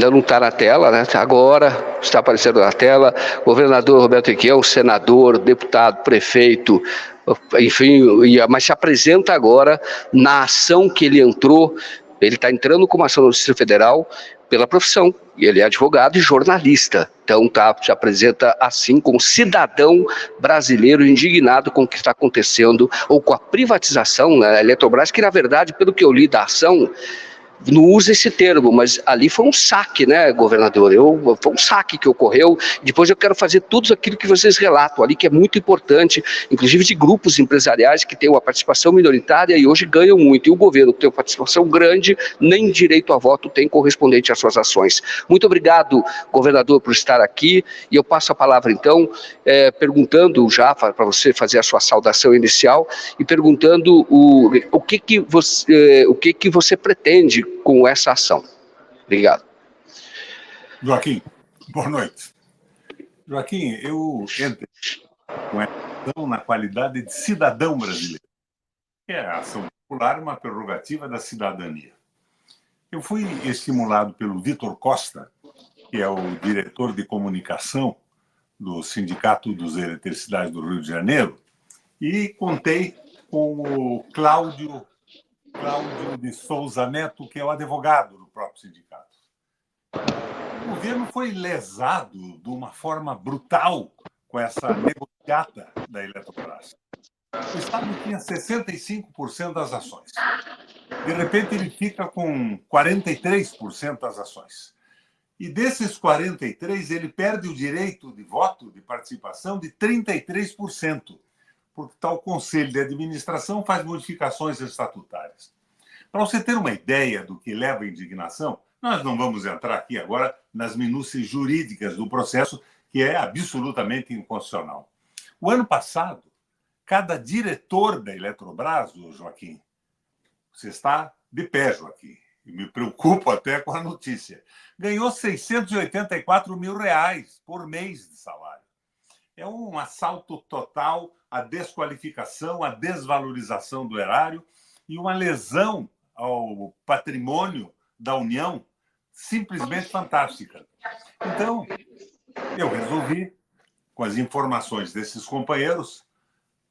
ainda não está na tela, né? Agora está aparecendo na tela. Governador Roberto Requião, senador, deputado, prefeito, enfim, mas se apresenta agora na ação que ele entrou. Ele está entrando com uma ação no Distrito Federal pela profissão. E ele é advogado e jornalista. Então se apresenta assim como cidadão brasileiro indignado com o que está acontecendo, ou com a privatização da Eletrobras, que na verdade, pelo que eu li da ação, não usa esse termo, mas ali foi um saque, né, governador? Foi um saque que ocorreu. Depois eu quero fazer tudo aquilo que vocês relatam ali, que é muito importante, inclusive de grupos empresariais que têm uma participação minoritária e hoje ganham muito. E o governo que tem uma participação grande, nem direito a voto tem correspondente às suas ações. Muito obrigado, governador, por estar aqui. E eu passo a palavra, então, perguntando já, para você fazer a sua saudação inicial, e perguntando o que você pretende com essa ação. Obrigado. Joaquim, boa noite. Joaquim, eu entrei com essa ação na qualidade de cidadão brasileiro. A ação popular é uma prerrogativa da cidadania. Eu fui estimulado pelo Vitor Costa, que é o diretor de comunicação do Sindicato dos Eletricidades do Rio de Janeiro, e contei com o Cláudio de Souza Neto, que é o advogado do próprio sindicato. O governo foi lesado de uma forma brutal com essa negociata da Eletrobras. O Estado tinha 65% das ações. De repente, ele fica com 43% das ações. E desses 43%, ele perde o direito de voto, de participação, de 33%, porque tal conselho de administração faz modificações estatutárias. Para você ter uma ideia do que leva à indignação, nós não vamos entrar aqui agora nas minúcias jurídicas do processo, que é absolutamente inconstitucional. O ano passado, cada diretor da Eletrobras, Joaquim, você está de pé, Joaquim, e me preocupo até com a notícia, ganhou R$684 mil por mês de salário. É um assalto total à desqualificação, à desvalorização do erário e uma lesão ao patrimônio da União simplesmente fantástica. Então, eu resolvi, com as informações desses companheiros,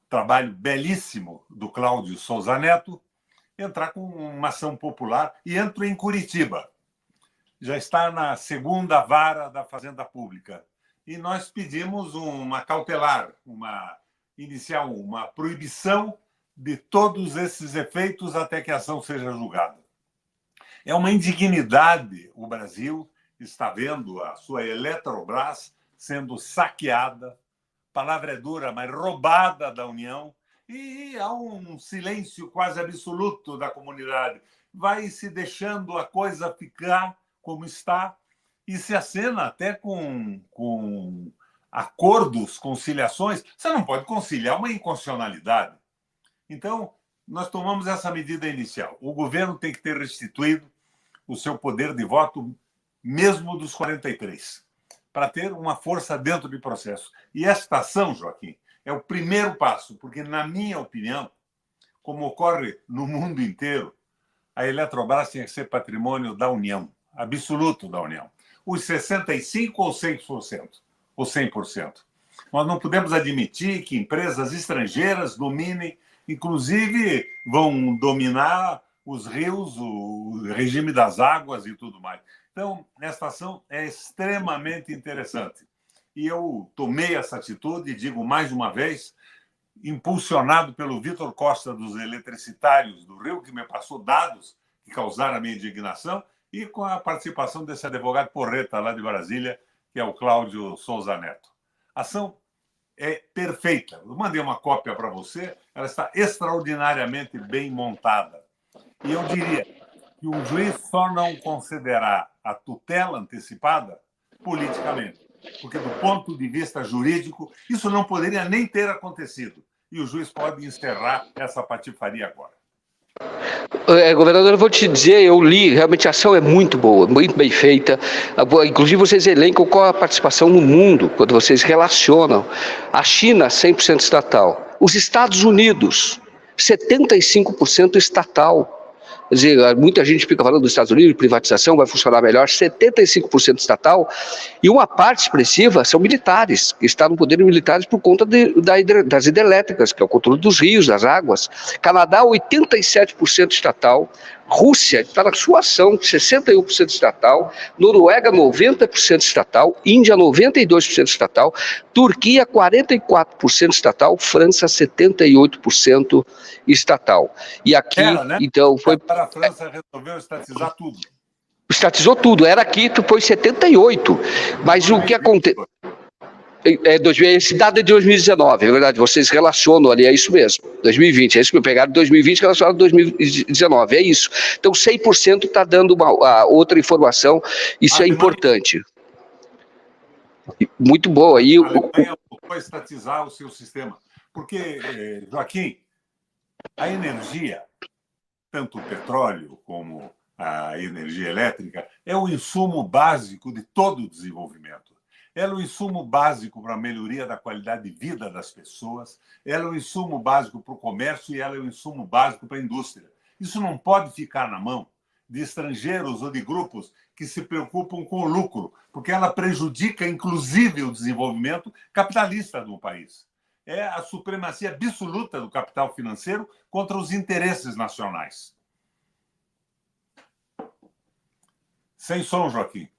trabalho belíssimo do Cláudio Souza Neto, entrar com uma ação popular e entro em Curitiba. Já está na segunda vara da Fazenda Pública. E nós pedimos uma cautelar, inicial, uma proibição de todos esses efeitos até que a ação seja julgada. É uma indignidade o Brasil está vendo a sua Eletrobras sendo saqueada, palavra é dura, mas roubada da União, e há um silêncio quase absoluto da comunidade. Vai se deixando a coisa ficar como está e se acena até com acordos, conciliações. Você não pode conciliar uma inconstitucionalidade. Então, nós tomamos essa medida inicial. O governo tem que ter restituído o seu poder de voto, mesmo dos 43, para ter uma força dentro do processo. E esta ação, Joaquim, é o primeiro passo, porque, na minha opinião, como ocorre no mundo inteiro, a Eletrobras tinha que ser patrimônio da União, absoluto da União. Os 65% ou 100%, ou 100%. Nós não podemos admitir que empresas estrangeiras dominem, inclusive vão dominar os rios, o regime das águas e tudo mais. Então, esta ação é extremamente interessante. E eu tomei essa atitude, e digo mais uma vez, impulsionado pelo Vitor Costa dos Eletricitários do Rio, que me passou dados que causaram a minha indignação, e com a participação desse advogado porreta lá de Brasília, que é o Cláudio Souza Neto. A ação é perfeita. Eu mandei uma cópia para você, ela está extraordinariamente bem montada. E eu diria que o juiz só não considerar a tutela antecipada politicamente, porque, do ponto de vista jurídico, isso não poderia nem ter acontecido. E o juiz pode encerrar essa patifaria agora. Governador, eu vou te dizer, eu li, realmente a ação é muito boa, muito bem feita. Inclusive, vocês elencam qual a participação no mundo, quando vocês relacionam. A China, 100% estatal. Os Estados Unidos, 75% estatal. Quer dizer, muita gente fica falando dos Estados Unidos, privatização vai funcionar melhor, 75% estatal, e uma parte expressiva são militares, que estão no poder militares por conta das hidrelétricas, que é o controle dos rios, das águas. Canadá, 87% estatal, Rússia está na sua ação, 61% estatal, Noruega, 90% estatal, Índia, 92% estatal, Turquia, 44% estatal, França, 78% estatal. E aqui, Era, né? então, foi... Agora a França resolveu estatizar tudo. Estatizou tudo, era aqui, foi 78, mas o que acontece... Esse dado é de 2019, é verdade, vocês relacionam ali, é isso mesmo, 2020, é isso que pegaram 2020 relacionado a 2019, é isso. Então 100% está dando uma outra informação, isso é importante. Muito boa. A Alemanha voltou a estatizar o seu sistema, porque, Joaquim, a energia, tanto o petróleo como a energia elétrica, é o insumo básico de todo o desenvolvimento. Ela é o insumo básico para a melhoria da qualidade de vida das pessoas, ela é o insumo básico para o comércio e ela é o insumo básico para a indústria. Isso não pode ficar na mão de estrangeiros ou de grupos que se preocupam com o lucro, porque ela prejudica, inclusive, o desenvolvimento capitalista do país. É a supremacia absoluta do capital financeiro contra os interesses nacionais. Sem som, Joaquim.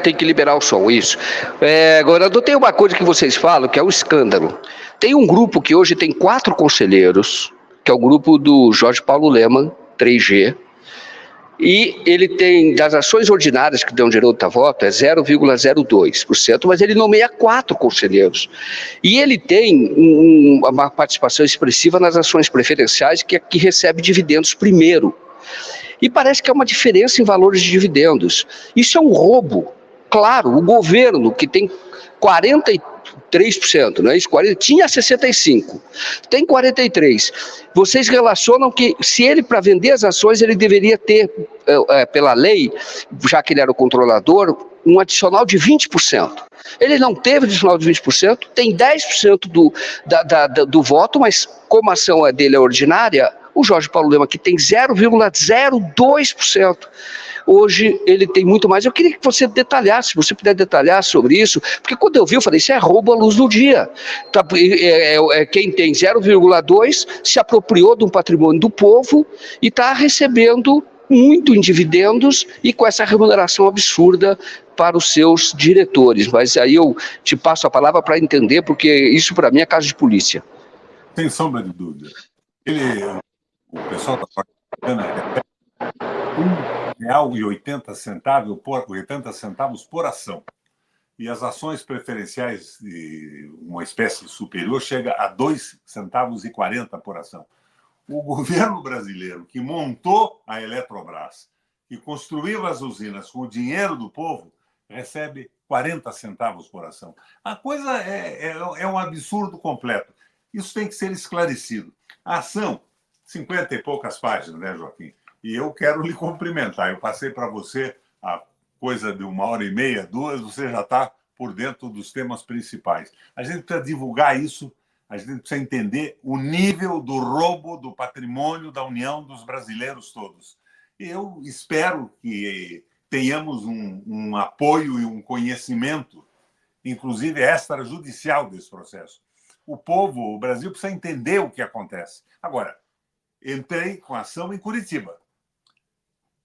Tem que liberar o som, isso. Agora, tem uma coisa que vocês falam que é um escândalo. Tem um grupo que hoje tem 4 conselheiros, que é o grupo do Jorge Paulo Lemann, 3G, e ele tem, das ações ordinárias que dão direito a voto, é 0,02%, mas ele nomeia 4 conselheiros. E ele tem uma participação expressiva nas ações preferenciais, que é que recebe dividendos primeiro. E parece que é uma diferença em valores de dividendos. Isso é um roubo. Claro, o governo, que tem 43%, não é isso? Tinha 65%, tem 43%. Vocês relacionam que, se ele, para vender as ações, ele deveria ter, pela lei, já que ele era o controlador, um adicional de 20%. Ele não teve adicional de 20%, tem 10% do voto, mas como a ação dele é ordinária, o Jorge Paulo Lemann, que tem 0,02%, hoje ele tem muito mais. Eu queria que você detalhasse, se você puder detalhar sobre isso, porque quando eu vi, eu falei, isso é roubo à luz do dia. Quem tem 0,2% se apropriou de um patrimônio do povo e está recebendo muito em dividendos e com essa remuneração absurda para os seus diretores. Mas aí eu te passo a palavra para entender, porque isso para mim é caso de polícia. Sem sombra de dúvida. O pessoal da Bacana repete R$1,80 por ação. E as ações preferenciais de uma espécie superior chega a R$2,40 por ação. O governo brasileiro, que montou a Eletrobras, que construiu as usinas com o dinheiro do povo, recebe 40 centavos por ação. A coisa é um absurdo completo. Isso tem que ser esclarecido. A ação, 50 e poucas páginas, né, Joaquim? E eu quero lhe cumprimentar. Eu passei para você a coisa de 1h30, 2, você já está por dentro dos temas principais. A gente precisa divulgar isso, a gente precisa entender o nível do roubo do patrimônio da União dos brasileiros todos. Eu espero que tenhamos um apoio e um conhecimento, inclusive extrajudicial, desse processo. O povo, o Brasil, precisa entender o que acontece. Agora, entrei com ação em Curitiba.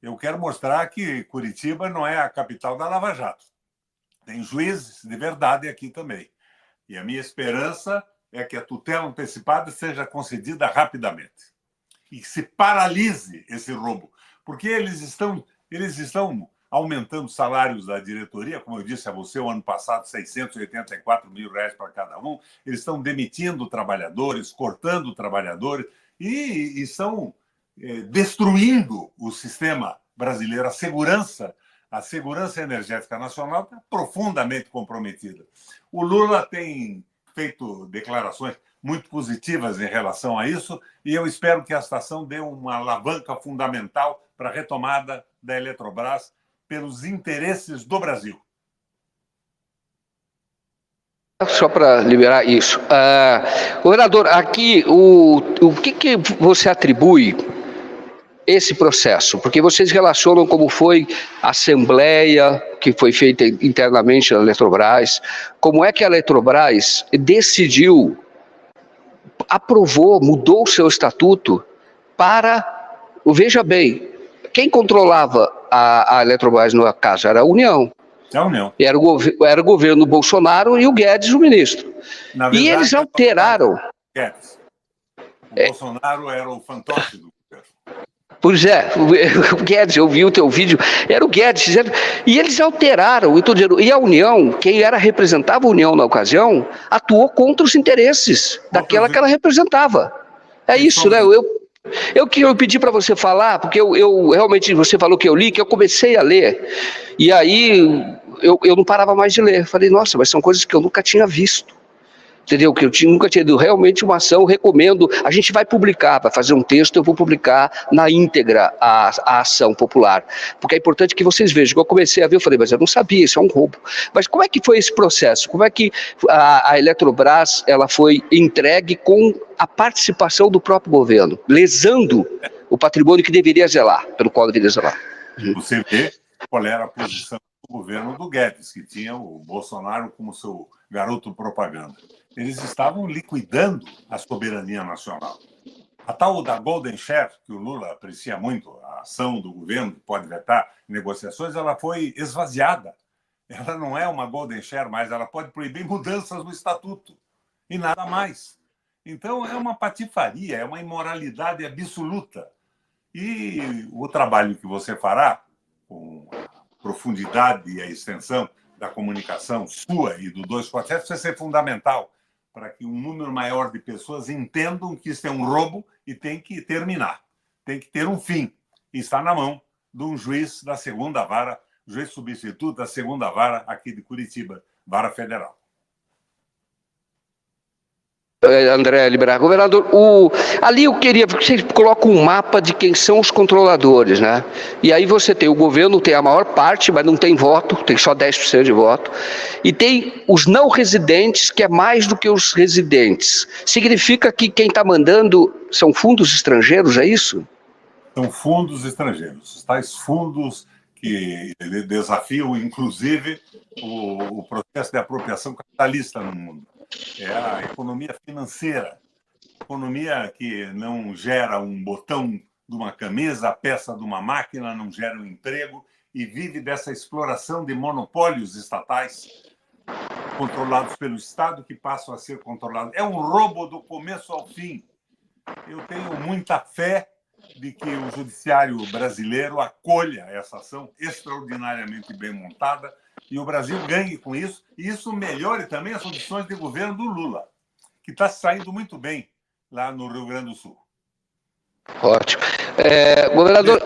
Eu quero mostrar que Curitiba não é a capital da Lava Jato. Tem juízes de verdade aqui também. E a minha esperança é que a tutela antecipada seja concedida rapidamente e que se paralise esse roubo, porque eles estão aumentando os salários da diretoria, como eu disse a você, o ano passado, R$684 mil para cada um. Eles estão demitindo trabalhadores, cortando trabalhadores e estão destruindo o sistema brasileiro. A segurança energética nacional está profundamente comprometida. O Lula tem feito declarações muito positivas em relação a isso, e eu espero que esta ação dê uma alavanca fundamental para a retomada da Eletrobras pelos interesses do Brasil. Só para liberar isso. Governador, aqui, o que você atribui esse processo? Porque vocês relacionam como foi a assembleia que foi feita internamente na Eletrobras, como é que a Eletrobras decidiu, aprovou, mudou o seu estatuto para, veja bem, quem controlava a Eletrobras no caso era a União. É a União. Era o governo Bolsonaro e o Guedes, o ministro. Na E verdade, eles alteraram. Guedes. O Bolsonaro era o fantoche do governo. Pois é, o Guedes, eu vi o teu vídeo, era o Guedes, e eles alteraram, e a União, quem representava a União na ocasião, atuou contra os interesses daquela que ela representava. É isso, né? Eu pedi para você falar, porque eu realmente, você falou que eu li, que eu comecei a ler, e aí eu não parava mais de ler. Falei, nossa, mas são coisas que eu nunca tinha visto. Entendeu? Que nunca tinha tido realmente uma ação, recomendo. A gente vai publicar, vai fazer um texto, eu vou publicar na íntegra a ação popular. Porque é importante que vocês vejam. Quando eu comecei a ver, eu falei, mas eu não sabia, isso é um roubo. Mas como é que foi esse processo? Como é que a Eletrobras ela foi entregue com a participação do próprio governo, lesando o patrimônio que deveria zelar, pelo qual deveria zelar? Você vê qual era a posição do governo do Guedes, que tinha o Bolsonaro como seu garoto propaganda. Eles estavam liquidando a soberania nacional. A tal da Golden Share, que o Lula aprecia muito, a ação do governo que pode vetar negociações, ela foi esvaziada. Ela não é uma Golden Share, mas ela pode proibir mudanças no estatuto e nada mais. Então, é uma patifaria, é uma imoralidade absoluta. E o trabalho que você fará, com a profundidade e a extensão da comunicação sua e do 247, vai ser fundamental para que um número maior de pessoas entendam que isso é um roubo e tem que terminar, tem que ter um fim. E está na mão de um juiz da segunda vara, juiz substituto da segunda vara aqui de Curitiba, vara federal. André Liberato, governador, ali eu queria que você coloque um mapa de quem são os controladores, né? E aí você tem o governo, tem a maior parte, mas não tem voto, tem só 10% de voto, e tem os não residentes, que é mais do que os residentes. Significa que quem está mandando são fundos estrangeiros, é isso? São fundos estrangeiros, tais fundos que desafiam, inclusive, o processo de apropriação capitalista no mundo. É a economia financeira, economia que não gera um botão de uma camisa, a peça de uma máquina, não gera um emprego e vive dessa exploração de monopólios estatais controlados pelo Estado que passam a ser controlados. É um roubo do começo ao fim. Eu tenho muita fé de que o judiciário brasileiro acolha essa ação extraordinariamente bem montada e o Brasil ganhe com isso, e isso melhore também as condições de governo do Lula, que está saindo muito bem lá no Rio Grande do Sul. Ótimo. Governador,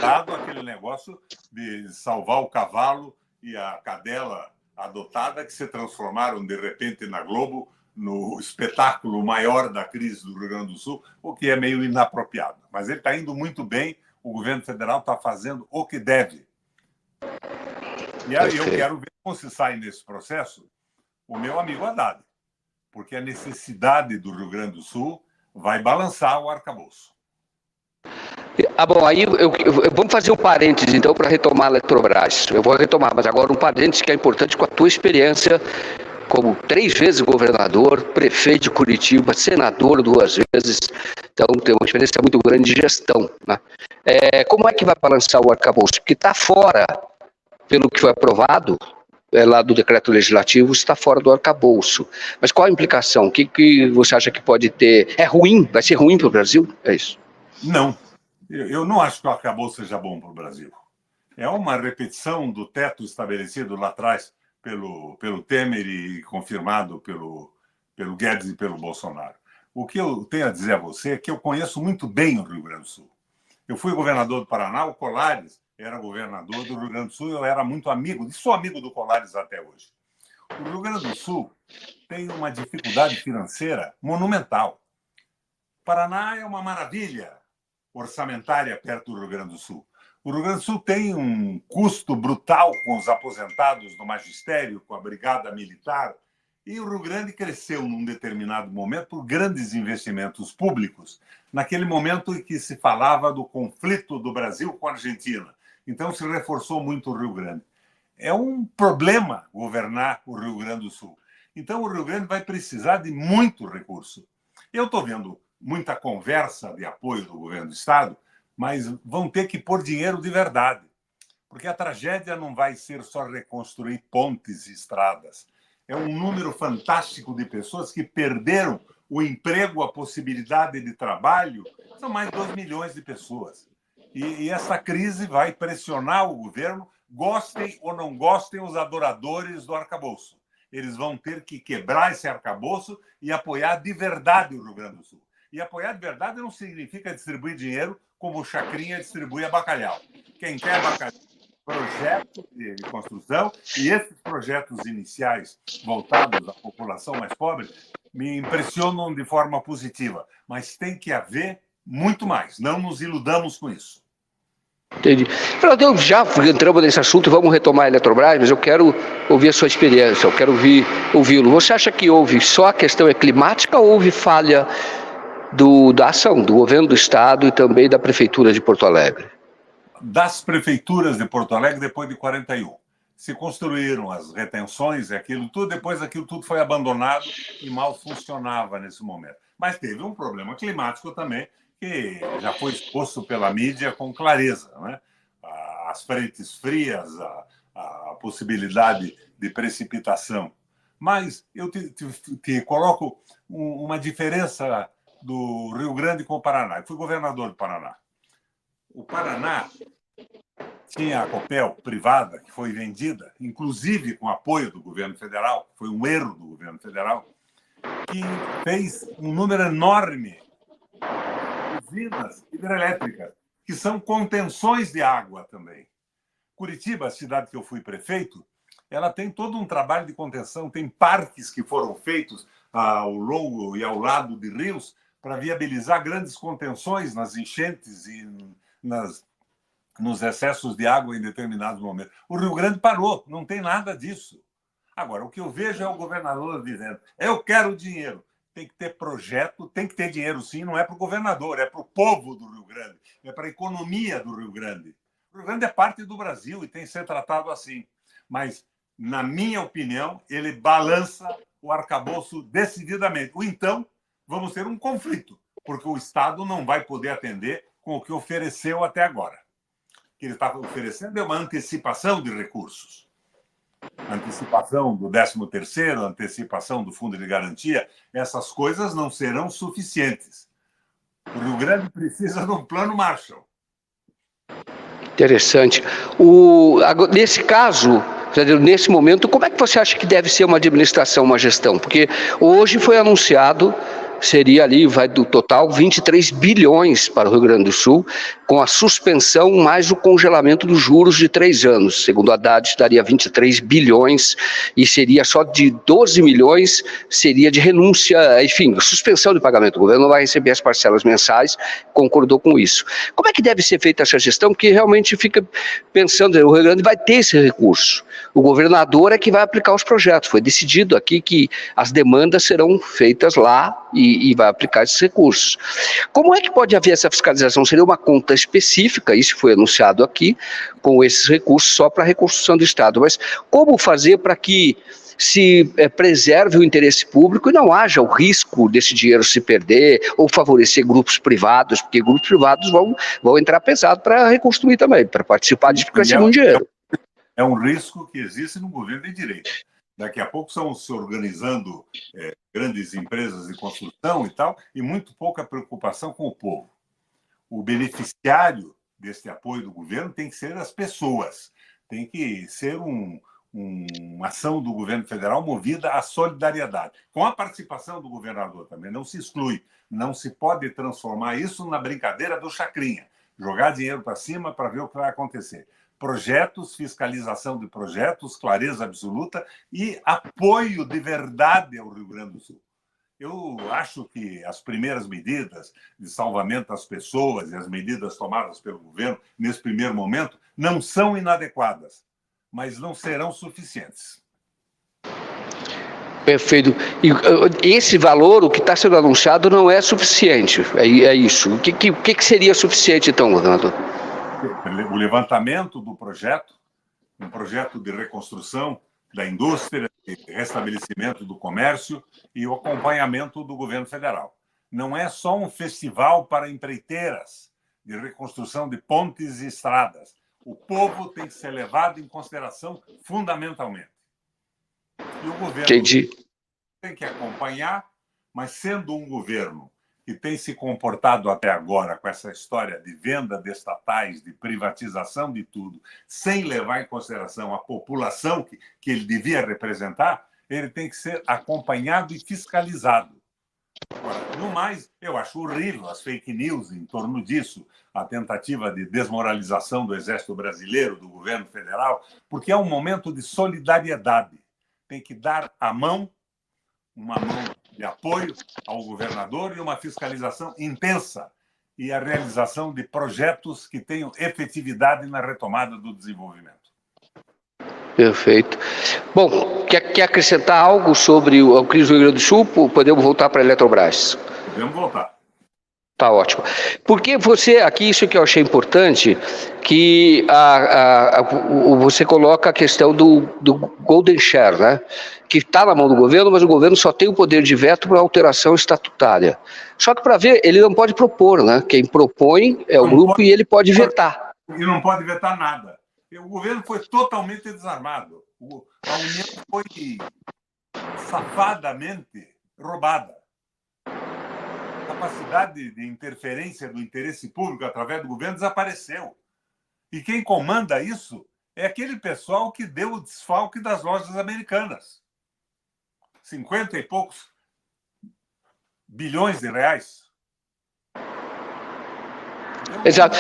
dado aquele negócio de salvar o cavalo e a cadela adotada, que se transformaram, de repente, na Globo, no espetáculo maior da crise do Rio Grande do Sul, o que é meio inapropriado. Mas ele está indo muito bem, o governo federal está fazendo o que deve. E aí eu quero ver como se sai nesse processo o meu amigo Haddad, porque a necessidade do Rio Grande do Sul vai balançar o arcabouço. Bom, aí vamos fazer um parênteses, então, para retomar a Eletrobras. Eu vou retomar, mas agora um parênteses que é importante com a tua experiência como 3 vezes governador, prefeito de Curitiba, senador 2 vezes, então tem uma experiência muito grande de gestão, né? Como é que vai balançar o arcabouço? Porque está fora, pelo que foi aprovado, lá do decreto legislativo, está fora do arcabouço. Mas qual a implicação? O que você acha que pode ter? É ruim? Vai ser ruim para o Brasil? É isso? Não. Eu não acho que o arcabouço seja bom para o Brasil. É uma repetição do teto estabelecido lá atrás pelo Temer e confirmado pelo Guedes e pelo Bolsonaro. O que eu tenho a dizer a você é que eu conheço muito bem o Rio Grande do Sul. Eu fui governador do Paraná, o Colares era governador do Rio Grande do Sul, eu era muito amigo, e sou amigo do Colares até hoje. O Rio Grande do Sul tem uma dificuldade financeira monumental. O Paraná é uma maravilha orçamentária perto do Rio Grande do Sul. O Rio Grande do Sul tem um custo brutal com os aposentados do magistério, com a brigada militar, E o Rio Grande cresceu num determinado momento por grandes investimentos públicos, naquele momento em que se falava do conflito do Brasil com a Argentina. Então se reforçou muito o Rio Grande. É um problema governar o Rio Grande do Sul. Então o Rio Grande vai precisar de muito recurso. Eu estou vendo muita conversa de apoio do governo do Estado, mas vão ter que pôr dinheiro de verdade. Porque a tragédia não vai ser só reconstruir pontes e estradas. É um número fantástico de pessoas que perderam o emprego, a possibilidade de trabalho. São mais de 2 milhões de pessoas. E essa crise vai pressionar o governo, gostem ou não gostem os adoradores do arcabouço. Eles vão ter que quebrar esse arcabouço e apoiar de verdade o Rio Grande do Sul. E apoiar de verdade não significa distribuir dinheiro como o Chacrinha distribui a bacalhau. Quem quer bacalhau, projeto de construção, e esses projetos iniciais voltados à população mais pobre me impressionam de forma positiva, mas tem que haver muito mais, não nos iludamos com isso. Entendi. Fernando, já entramos nesse assunto e vamos retomar a Eletrobras, mas eu quero ouvir a sua experiência, eu quero ouvi-lo. Você acha que houve só a questão climática ou houve falha da ação do governo do Estado e também da Prefeitura de Porto Alegre? Das prefeituras de Porto Alegre, depois de 41. Se construíram as retenções e aquilo tudo, depois aquilo tudo foi abandonado e mal funcionava nesse momento. Mas teve um problema climático também, que já foi exposto pela mídia com clareza, né? As frentes frias, a possibilidade de precipitação. Mas eu te coloco uma diferença do Rio Grande com o Paraná. Eu fui governador do Paraná. O Paraná tinha a Copel privada, que foi vendida, inclusive com apoio do governo federal, foi um erro do governo federal, que fez um número enorme de usinas hidrelétricas, que são contenções de água também. Curitiba, a cidade que eu fui prefeito, ela tem todo um trabalho de contenção, tem parques que foram feitos ao longo e ao lado de rios para viabilizar grandes contenções nas enchentes e nos excessos de água em determinados momentos. O Rio Grande parou, não tem nada disso. Agora, o que eu vejo é o governador dizendo: eu quero dinheiro. Tem que ter projeto, tem que ter dinheiro sim, não é para o governador, é para o povo do Rio Grande, é para a economia do Rio Grande. O Rio Grande é parte do Brasil e tem que ser tratado assim. Mas, na minha opinião, ele balança o arcabouço decididamente. Ou então, vamos ter um conflito, porque o Estado não vai poder atender com o que ofereceu até agora. O que ele está oferecendo é uma antecipação de recursos. Antecipação do 13º, antecipação do Fundo de Garantia, essas coisas não serão suficientes. O Rio Grande precisa de um plano Marshall. Interessante. Nesse caso, nesse momento, como é que você acha que deve ser uma administração, uma gestão? Porque hoje foi anunciado, seria ali, vai do total 23 bilhões para o Rio Grande do Sul, com a suspensão mais o congelamento dos juros de 3 anos. Segundo a Haddad, daria 23 bilhões e seria só de 12 milhões, seria de renúncia, enfim, suspensão de pagamento. O governo não vai receber as parcelas mensais, concordou com isso. Como é que deve ser feita essa gestão? Porque realmente fica pensando, o Rio Grande vai ter esse recurso. O governador é que vai aplicar os projetos. Foi decidido aqui que as demandas serão feitas lá e vai aplicar esses recursos. Como é que pode haver essa fiscalização? Seria uma conta específica, isso foi anunciado aqui, com esses recursos só para a reconstrução do Estado. Mas como fazer para que se preserve o interesse público e não haja o risco desse dinheiro se perder ou favorecer grupos privados, porque grupos privados vão entrar pesado para reconstruir também, para participar disso, porque vai ser muito dinheiro. É um risco que existe no governo de direita. Daqui a pouco estão se organizando grandes empresas de construção e tal, e muito pouca preocupação com o povo. O beneficiário desse apoio do governo tem que ser as pessoas. Tem que ser uma ação do governo federal movida à solidariedade, com a participação do governador também. Não se exclui, não se pode transformar isso na brincadeira do Chacrinha, jogar dinheiro para cima para ver o que vai acontecer. Projetos, fiscalização de projetos, clareza absoluta e apoio de verdade ao Rio Grande do Sul. Eu acho que as primeiras medidas de salvamento das pessoas e as medidas tomadas pelo governo nesse primeiro momento não são inadequadas, mas não serão suficientes. Perfeito. E esse valor, o que está sendo anunciado, não é suficiente. É isso. O que seria suficiente, então, governador? O levantamento do projeto, um projeto de reconstrução da indústria, de restabelecimento do comércio e o acompanhamento do governo federal. Não é só um festival para empreiteiras de reconstrução de pontes e estradas. O povo tem que ser levado em consideração fundamentalmente. E o governo tem que acompanhar, mas sendo um governo que tem se comportado até agora com essa história de venda de estatais, de privatização de tudo, sem levar em consideração a população que ele devia representar, ele tem que ser acompanhado e fiscalizado. Agora, no mais, eu acho horrível as fake news em torno disso, a tentativa de desmoralização do Exército Brasileiro, do governo federal, porque é um momento de solidariedade. Tem que dar a mão, uma mão de apoio ao governador e uma fiscalização intensa e a realização de projetos que tenham efetividade na retomada do desenvolvimento. Perfeito. Bom, quer acrescentar algo sobre a crise do Rio Grande do Sul? Podemos voltar para a Eletrobras? Podemos voltar. Tá ótimo. Porque você, aqui, isso que eu achei importante, que você coloca a questão do Golden Share, né? Que está na mão do governo, mas o governo só tem o poder de veto para alteração estatutária. Só que, para ver, ele não pode propor, né? Quem propõe é o grupo e ele pode vetar. E não pode vetar nada. O governo foi totalmente desarmado. A União foi safadamente roubada. A capacidade de interferência do interesse público através do governo desapareceu. E quem comanda isso é aquele pessoal que deu o desfalque das lojas americanas. 50 e poucos bilhões de reais. Exato.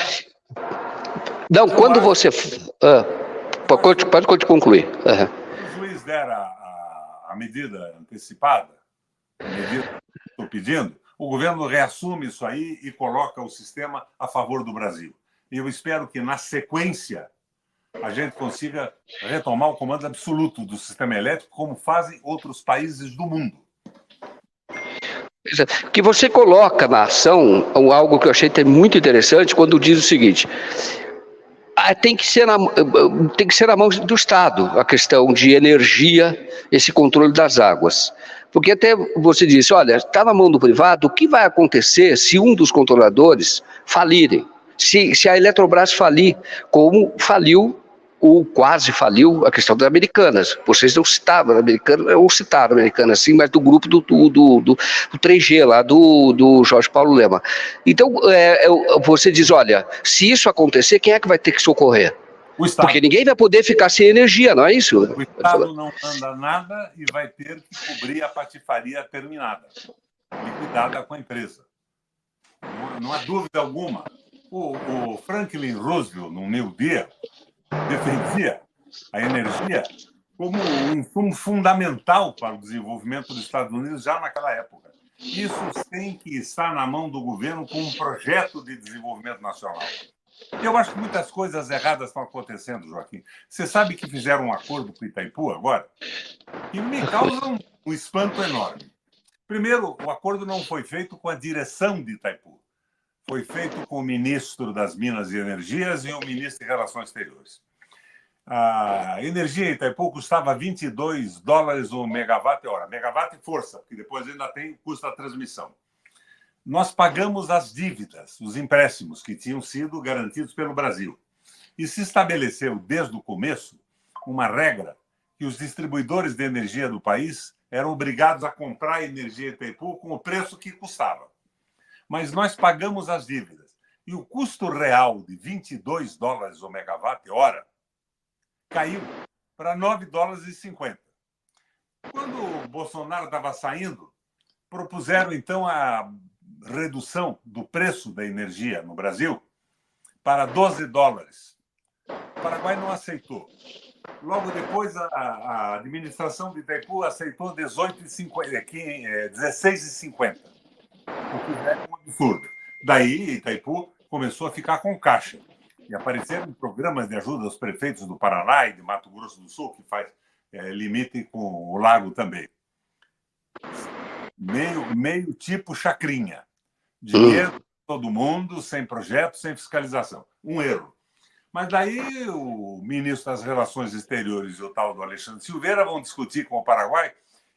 Não, quando você... pode concluir. Se o juiz der a medida antecipada, a medida que estou pedindo, o governo reassume isso aí e coloca o sistema a favor do Brasil. E eu espero que, na sequência, a gente consiga retomar o comando absoluto do sistema elétrico, como fazem outros países do mundo. Que você coloca na ação algo que eu achei muito interessante quando diz o seguinte: tem que ser na mão do Estado a questão de energia, esse controle das águas. Porque até você disse, olha, está na mão do privado, o que vai acontecer se um dos controladores falirem? Se a Eletrobras falir, como faliu, ou quase faliu, a questão das Americanas. Vocês não citaram a Americana, ou citaram a Americana, sim, mas do grupo do 3G, lá do Jorge Paulo Lema. Então, você diz, olha, se isso acontecer, quem é que vai ter que socorrer? O Estado. Porque ninguém vai poder ficar sem energia, não é isso? O Estado não manda nada e vai ter que cobrir a patifaria terminada, liquidada com a empresa. Não há dúvida alguma. O Franklin Roosevelt, no meu dia, defendia a energia como um insumo fundamental para o desenvolvimento dos Estados Unidos já naquela época. Isso tem que estar na mão do governo com um projeto de desenvolvimento nacional. Eu acho que muitas coisas erradas estão acontecendo, Joaquim. Você sabe que fizeram um acordo com o Itaipu agora? E me causa um espanto enorme. Primeiro, o acordo não foi feito com a direção de Itaipu. Foi feito com o ministro das Minas e Energias e o ministro de Relações Exteriores. A energia em Itaipu custava $22 o megawatt-hora. Megawatt e força, porque depois ainda tem o custo da transmissão. Nós pagamos as dívidas, os empréstimos que tinham sido garantidos pelo Brasil. E se estabeleceu, desde o começo, uma regra que os distribuidores de energia do país eram obrigados a comprar energia em Itaipu com o preço que custava. Mas nós pagamos as dívidas. E o custo real de $22 o megawatt-hora caiu para $9,50. Quando o Bolsonaro estava saindo, propuseram, então, a redução do preço da energia no Brasil para $12. O Paraguai não aceitou. Logo depois, a administração de Itaipu aceitou $16,50. O que é um absurdo. Daí, Itaipu começou a ficar com caixa. E apareceram programas de ajuda aos prefeitos do Paraná e de Mato Grosso do Sul, que faz limite com o lago também. meio tipo chacrinha. Dinheiro para todo mundo, sem projeto, sem fiscalização. Um erro. Mas daí o ministro das Relações Exteriores e o tal do Alexandre Silveira vão discutir com o Paraguai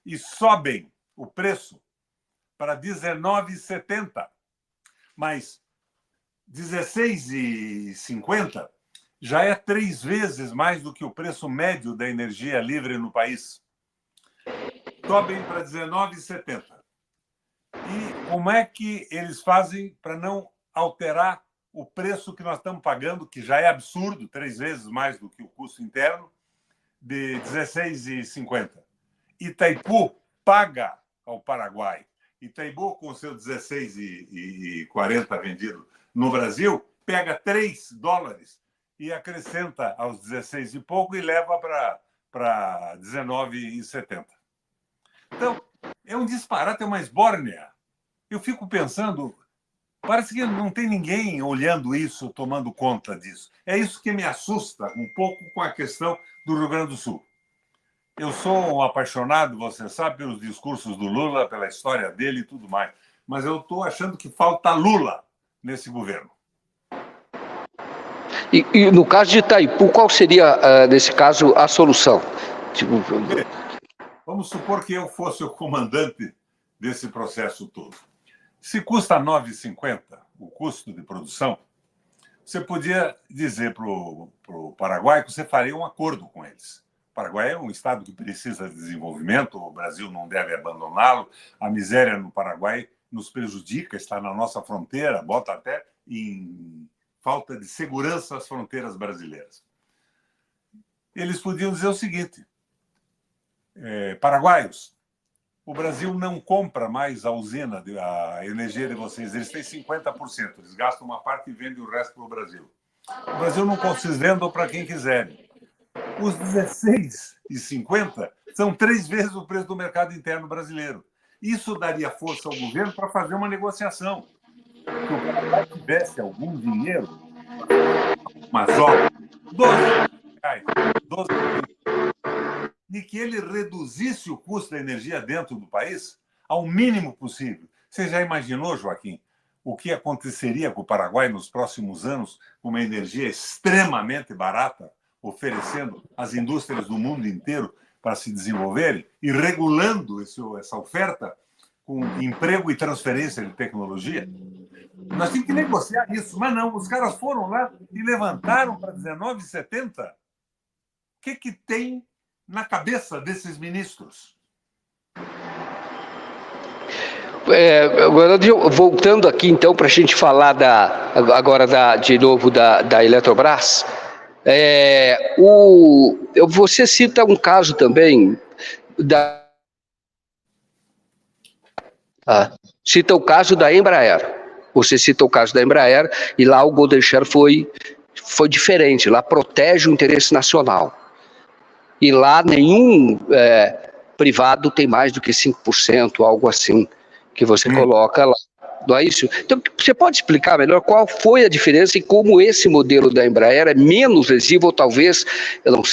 e sobem o preço para R$19,70. Mas R$16,50 já é 3 vezes mais do que o preço médio da energia livre no país. Sobem para R$19,70. E como é que eles fazem para não alterar o preço que nós estamos pagando, que já é absurdo, 3 vezes mais do que o custo interno, de R$16,50? Itaipu paga ao Paraguai. Itaipu, com seu R$16,40 vendido no Brasil, pega $3 e acrescenta aos 16 e pouco e leva para R$19,70. Então, é um disparate, é uma esbórnia. Eu fico pensando, parece que não tem ninguém olhando isso, tomando conta disso. É isso que me assusta um pouco com a questão do Rio Grande do Sul. Eu sou um apaixonado, você sabe, pelos discursos do Lula, pela história dele e tudo mais. Mas eu estou achando que falta Lula nesse governo. E no caso de Itaipu, qual seria, nesse caso, a solução? Vamos supor que eu fosse o comandante desse processo todo. Se custa R$9,50 o custo de produção, você podia dizer para o Paraguai que você faria um acordo com eles. O Paraguai é um estado que precisa de desenvolvimento, o Brasil não deve abandoná-lo, a miséria no Paraguai nos prejudica, está na nossa fronteira, bota até em falta de segurança as fronteiras brasileiras. Eles podiam dizer o seguinte: paraguaios, o Brasil não compra mais a usina, a energia de vocês. Eles têm 50%. Eles gastam uma parte e vendem o resto para o Brasil. O Brasil não compra, vocês vendam para quem quiserem. Os R$16,50 são 3 vezes o preço do mercado interno brasileiro. Isso daria força ao governo para fazer uma negociação. Se o Paraguai tivesse algum dinheiro, umas obras, R$12, e que ele reduzisse o custo da energia dentro do país ao mínimo possível. Você já imaginou, Joaquim, o que aconteceria com o Paraguai nos próximos anos com uma energia extremamente barata, oferecendo às indústrias do mundo inteiro para se desenvolverem e regulando essa oferta com emprego e transferência de tecnologia? Nós tínhamos que negociar isso, mas não, os caras foram lá e levantaram para R$19,70. O que tem na cabeça desses ministros? Voltando aqui, então, para a gente falar de novo da Eletrobras, você cita um caso também cita o caso da Embraer. Você cita o caso da Embraer e lá o Golden Share foi diferente, lá protege o interesse nacional. E lá nenhum privado tem mais do que 5%, algo assim, que você coloca lá. Não é isso? Então, você pode explicar melhor qual foi a diferença e como esse modelo da Embraer é menos lesivo, ou talvez,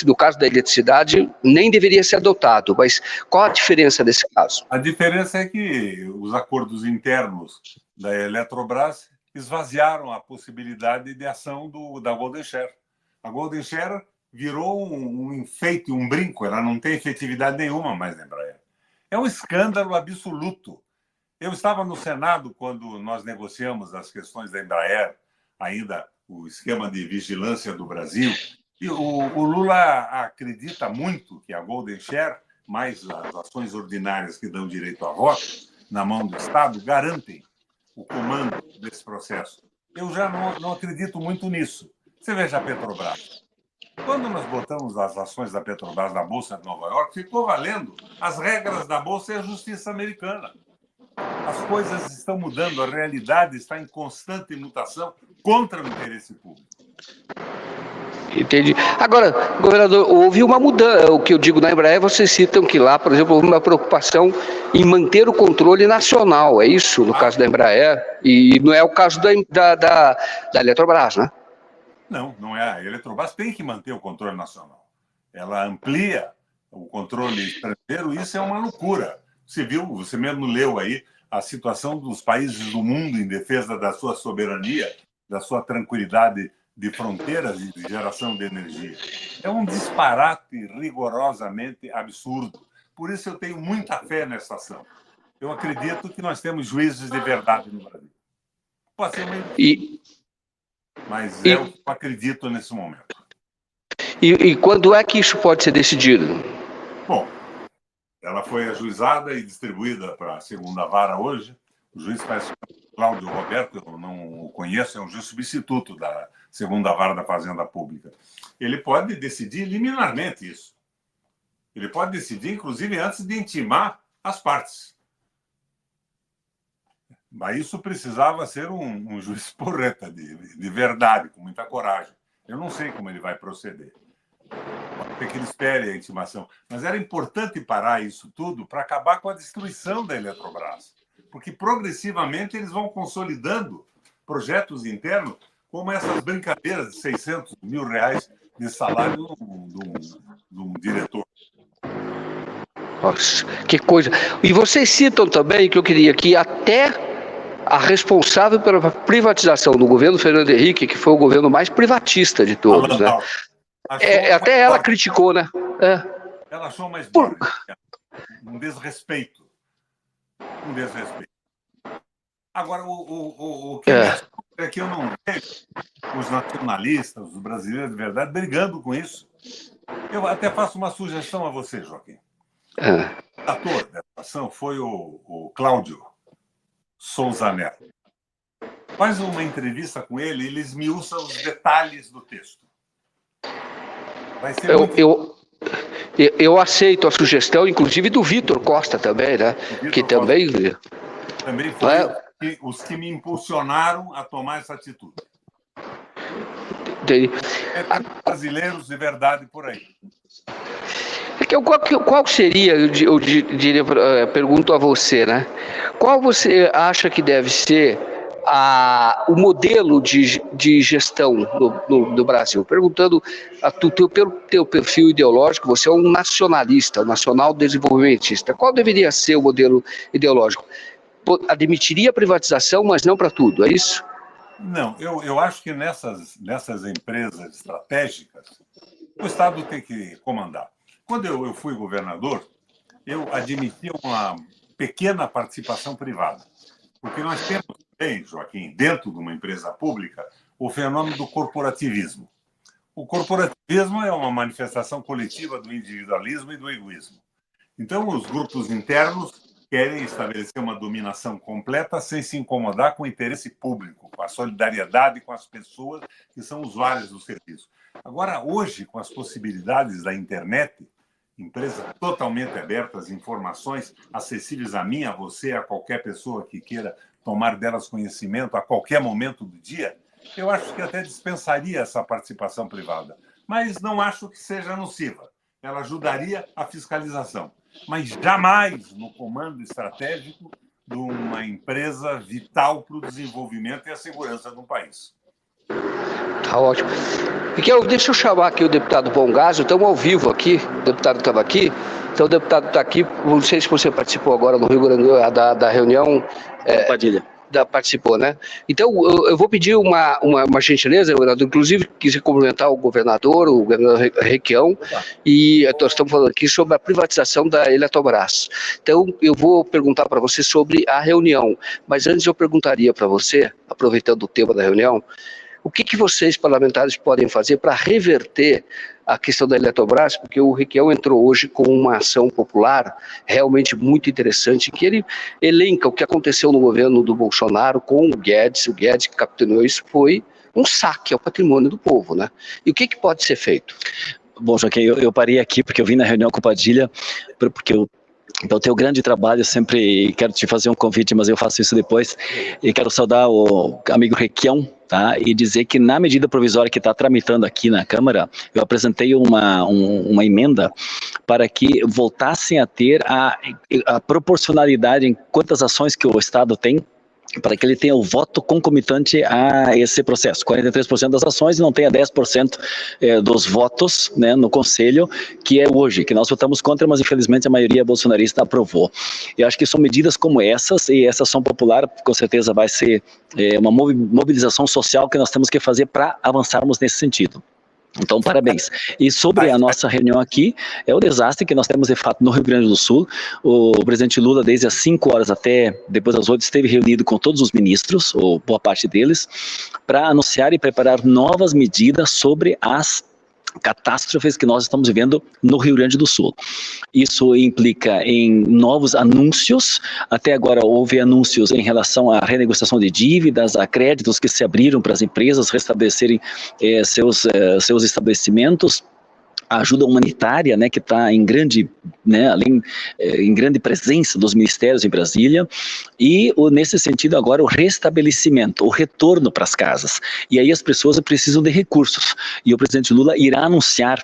no caso da eletricidade, nem deveria ser adotado, mas qual a diferença desse caso? A diferença é que os acordos internos da Eletrobras esvaziaram a possibilidade de ação da Golden Share. A Golden Share virou um enfeite, um brinco, ela não tem efetividade nenhuma mais na Embraer. É um escândalo absoluto. Eu estava no Senado quando nós negociamos as questões da Embraer, ainda o esquema de vigilância do Brasil, e o Lula acredita muito que a Golden Share, mais as ações ordinárias que dão direito a voto, na mão do Estado, garantem o comando desse processo. Eu já não acredito muito nisso. Você veja a Petrobras. Quando nós botamos as ações da Petrobras na Bolsa de Nova York, ficou valendo as regras da Bolsa e a justiça americana. As coisas estão mudando, a realidade está em constante mutação contra o interesse público. Entendi. Agora, governador, houve uma mudança. O que eu digo na Embraer, vocês citam que lá, por exemplo, houve uma preocupação em manter o controle nacional. É isso, no caso da Embraer? E não é o caso da Eletrobras, né? Não é. A Eletrobras tem que manter o controle nacional. Ela amplia o controle estrangeiro, isso é uma loucura. Você viu, você mesmo leu aí a situação dos países do mundo em defesa da sua soberania, da sua tranquilidade de fronteiras e de geração de energia. É um disparate rigorosamente absurdo. Por isso eu tenho muita fé nessa ação. Eu acredito que nós temos juízes de verdade no Brasil. Pode ser uma mas é o que eu acredito nesse momento. E quando é que isso pode ser decidido? Bom, ela foi ajuizada e distribuída para a segunda vara hoje. O juiz parece Cláudio Roberto, eu não o conheço, é um juiz substituto da segunda vara da Fazenda Pública. Ele pode decidir liminarmente isso. Ele pode decidir, inclusive, antes de intimar as partes. Mas isso precisava ser um juiz porreta, de verdade, com muita coragem. Eu não sei como ele vai proceder. Pode ser que ele espere a intimação. Mas era importante parar isso tudo para acabar com a destruição da Eletrobras. Porque, progressivamente, eles vão consolidando projetos internos, como essas brincadeiras de 600 mil reais de salário de um diretor. Nossa, que coisa. E vocês citam também, que eu queria, que até a responsável pela privatização do governo Fernando Henrique, que foi o governo mais privatista de todos, né? Até ela criticou, né? Ela achou mais borne. Um desrespeito. Agora, o que me assusta é que eu não vejo os nacionalistas, os brasileiros de verdade, brigando com isso. Eu até faço uma sugestão a você, Joaquim. O ator dessa ação foi o Cláudio Souza Neto. Faz uma entrevista com ele, ele esmiuça os detalhes do texto. Vai ser eu aceito a sugestão, inclusive do Vitor Costa também, né? Que também foi os que me impulsionaram a tomar essa atitude. Tem brasileiros de verdade por aí. Qual seria, eu diria, pergunto a você, né? Qual você acha que deve ser o modelo de gestão do Brasil? Perguntando pelo teu perfil ideológico, você é um nacionalista, um nacional desenvolvimentista. Qual deveria ser o modelo ideológico? Admitiria a privatização, mas não para tudo, é isso? Não, eu acho que nessas empresas estratégicas, o Estado tem que comandar. Quando eu fui governador, eu admiti uma pequena participação privada. Porque nós temos também, Joaquim, dentro de uma empresa pública, o fenômeno do corporativismo. O corporativismo é uma manifestação coletiva do individualismo e do egoísmo. Então, os grupos internos querem estabelecer uma dominação completa sem se incomodar com o interesse público, com a solidariedade com as pessoas que são usuários do serviço. Agora, hoje, com as possibilidades da internet, empresas totalmente abertas, informações acessíveis a mim, a você, a qualquer pessoa que queira tomar delas conhecimento a qualquer momento do dia, eu acho que até dispensaria essa participação privada. Mas não acho que seja nociva. Ela ajudaria a fiscalização, mas jamais no comando estratégico de uma empresa vital para o desenvolvimento e a segurança de um país. Tá ótimo. Deixa eu chamar aqui o deputado Bongaso, estamos ao vivo aqui, o deputado estava aqui, então o deputado está aqui, não sei se você participou agora no Rio Grande da reunião. Padilha. Participou, né? Então, eu vou pedir uma gentileza, governador, inclusive quis cumprimentar o governador Requião, e nós estamos falando aqui sobre a privatização da Eletrobras. Então, eu vou perguntar para você sobre a reunião, mas antes eu perguntaria para você, aproveitando o tema da reunião, o que vocês, parlamentares, podem fazer para reverter a questão da Eletrobras, porque o Requião entrou hoje com uma ação popular realmente muito interessante, que ele elenca o que aconteceu no governo do Bolsonaro com o Guedes que capitaneou isso, foi um saque ao patrimônio do povo, né? E o que pode ser feito? Bom, Joaquim, eu parei aqui porque eu vim na reunião com o Padilha, porque pelo teu grande trabalho, sempre quero te fazer um convite, mas eu faço isso depois, e quero saudar o amigo Requião, tá? E dizer que na medida provisória que está tramitando aqui na Câmara, eu apresentei uma emenda para que voltassem a ter a proporcionalidade em quantas ações que o Estado tem para que ele tenha o voto concomitante a esse processo. 43% das ações e não tenha 10% dos votos, né, no Conselho, que é hoje, que nós votamos contra, mas infelizmente a maioria bolsonarista aprovou. Eu acho que são medidas como essas, e essa ação popular com certeza vai ser uma mobilização social que nós temos que fazer para avançarmos nesse sentido. Então, parabéns. E sobre a nossa reunião aqui, é o desastre que nós temos de fato no Rio Grande do Sul. O presidente Lula, desde as 5 horas até depois das 8, esteve reunido com todos os ministros, ou boa parte deles, para anunciar e preparar novas medidas sobre as catástrofes que nós estamos vivendo no Rio Grande do Sul. Isso implica em novos anúncios. Até agora houve anúncios em relação à renegociação de dívidas, a créditos que se abriram para as empresas restabelecerem seus estabelecimentos, a ajuda humanitária, né, que está em grande, né, em grande presença dos ministérios em Brasília, e nesse sentido agora o restabelecimento, o retorno para as casas. E aí as pessoas precisam de recursos, e o presidente Lula irá anunciar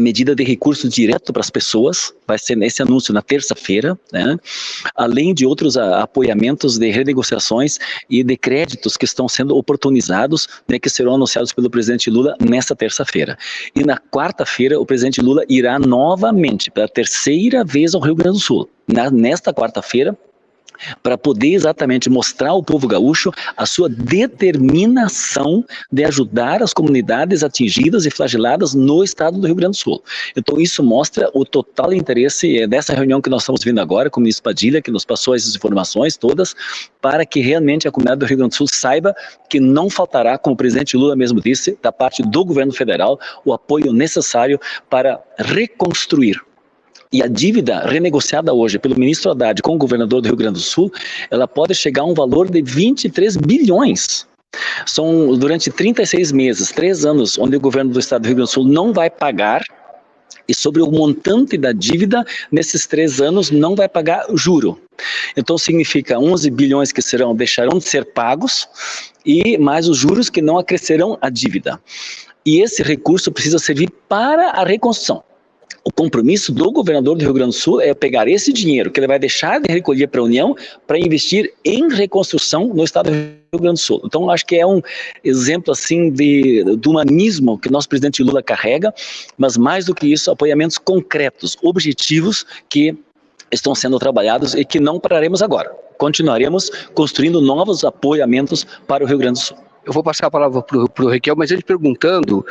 medida de recurso direto para as pessoas, vai ser nesse anúncio na terça-feira, né? Além de outros apoiamentos de renegociações e de créditos que estão sendo oportunizados, né, que serão anunciados pelo presidente Lula nessa terça-feira. E na quarta-feira o presidente Lula irá novamente, pela terceira vez ao Rio Grande do Sul, nesta quarta-feira, para poder exatamente mostrar ao povo gaúcho a sua determinação de ajudar as comunidades atingidas e flageladas no estado do Rio Grande do Sul. Então isso mostra o total interesse dessa reunião que nós estamos vendo agora com o ministro Padilha, que nos passou essas informações todas, para que realmente a comunidade do Rio Grande do Sul saiba que não faltará, como o presidente Lula mesmo disse, da parte do governo federal, o apoio necessário para reconstruir. E a dívida renegociada hoje pelo ministro Haddad com o governador do Rio Grande do Sul, ela pode chegar a um valor de 23 bilhões. São durante 36 meses, 3 anos, onde o governo do estado do Rio Grande do Sul não vai pagar, e sobre o montante da dívida, nesses 3 anos, não vai pagar juro. Então significa 11 bilhões que deixarão de ser pagos, e mais os juros que não acrescerão a dívida. E esse recurso precisa servir para a reconstrução. O compromisso do governador do Rio Grande do Sul é pegar esse dinheiro que ele vai deixar de recolher para a União para investir em reconstrução no estado do Rio Grande do Sul. Então, acho que é um exemplo assim do humanismo que nosso presidente Lula carrega, mas mais do que isso, apoiamentos concretos, objetivos que estão sendo trabalhados e que não pararemos agora. Continuaremos construindo novos apoiamentos para o Rio Grande do Sul. Eu vou passar a palavra para o Requião, mas ele perguntando